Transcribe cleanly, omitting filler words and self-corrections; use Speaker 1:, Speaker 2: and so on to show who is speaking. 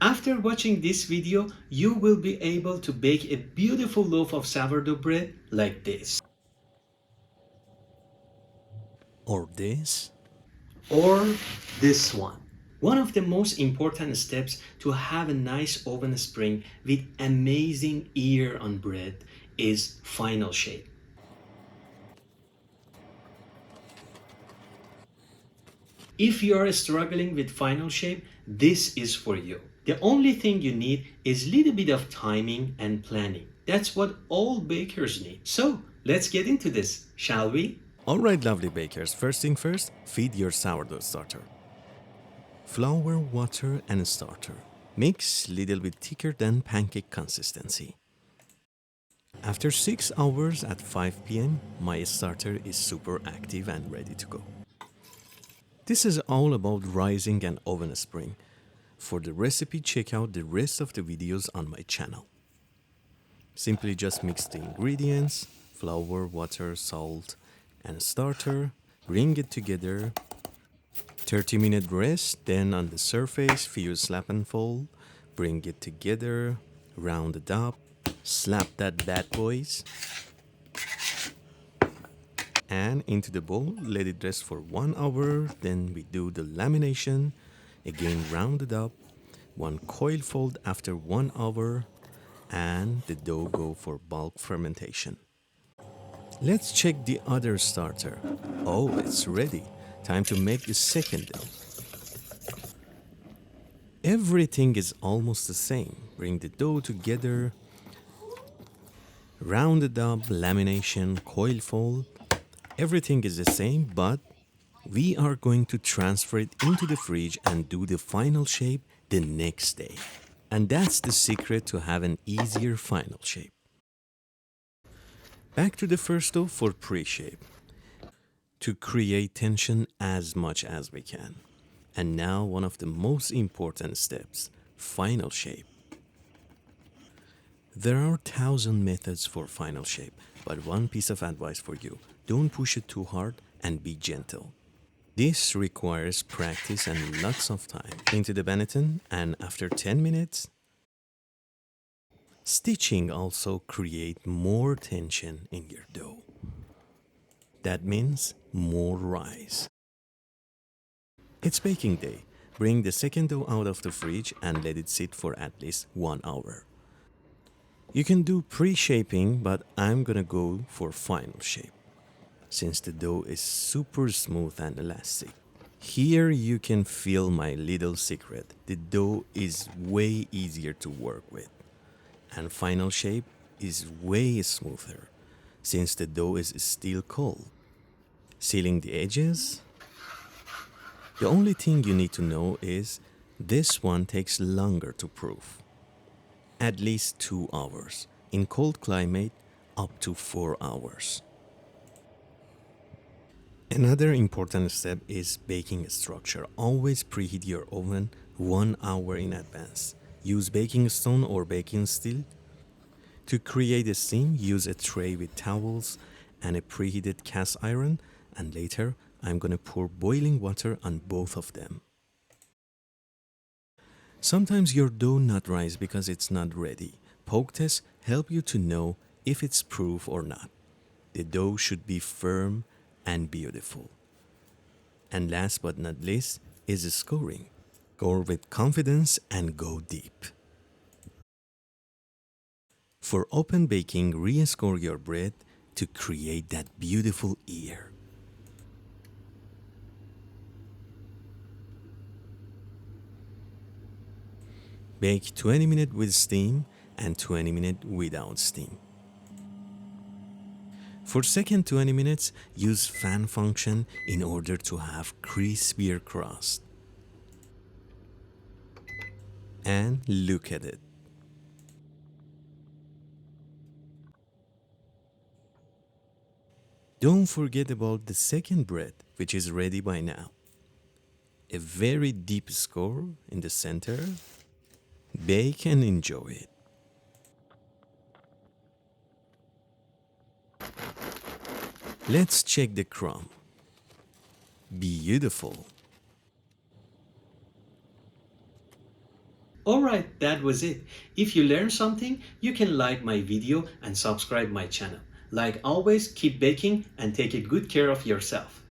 Speaker 1: After watching this video, you will be able to bake a beautiful loaf of sourdough bread like this.
Speaker 2: Or this?
Speaker 1: Or this one. One of the most important steps to have a nice oven spring with amazing ear on bread is final shape. If you are struggling with final shape, this is for you. The only thing you need is a little bit of timing and planning. That's what all bakers need. So let's get into this, shall we?
Speaker 2: Alright, lovely bakers, first thing first, feed your sourdough starter. Flour, water, and starter. Mix little bit thicker than pancake consistency. After 6 hours at 5 p.m., my starter is super active and ready to go. This is all about rising an oven spring. For the recipe, check out the rest of the videos on my channel. Simply just mix the ingredients, flour, water, salt, and starter, bring it together, 30-minute rest, then on the surface, few slap and fold, bring it together, round it up, slap that bad boys, and into the bowl, let it rest for 1 hour, then we do the lamination, again round it up, one coil fold after 1 hour, and the dough go for bulk fermentation. Let's check the other starter. Oh, it's ready. Time to make the second dough. Everything is almost the same. Bring the dough together, round it up, lamination, coil fold. Everything is the same, but we are going to transfer it into the fridge and do the final shape the next day. And that's the secret to have an easier final shape. Back to the first dough for pre-shape, to create tension as much as we can. And now one of the most important steps, final shape. There are 1,000 methods for final shape, but one piece of advice for you, don't push it too hard and be gentle. This requires practice and lots of time. Into the Benetton, and after 10 minutes, stitching also create more tension in your dough. That means more rise. It's baking day. Bring the second dough out of the fridge and let it sit for at least 1 hour. You can do pre-shaping, but I'm gonna go for final shape, since the dough is super smooth and elastic. Here you can feel my little secret. The dough is way easier to work with, and final shape is way smoother, since the dough is still cold. Sealing the edges. The only thing you need to know is this one takes longer to proof. At least 2 hours. In cold climate, up to 4 hours. Another important step is baking structure. Always preheat your oven 1 hour in advance. Use baking stone or baking steel. To create a steam, use a tray with towels and a preheated cast iron, and later I'm gonna pour boiling water on both of them. Sometimes your dough not rise because it's not ready. Poke tests help you to know if it's proof or not. The dough should be firm and beautiful. And last but not least is scoring. Score with confidence and go deep. For open baking, re-score your bread to create that beautiful ear. Bake 20 minutes with steam and 20 minutes without steam. For second 20 minutes, use fan function in order to have crispier crust. And look at it. Don't forget about the second bread, which is ready by now. A very deep score in the center. Bake and enjoy it. Let's check the crumb. Beautiful.
Speaker 1: Alright, that was it. If you learned something, you can like my video and subscribe my channel. Like always, keep baking and take a good care of yourself.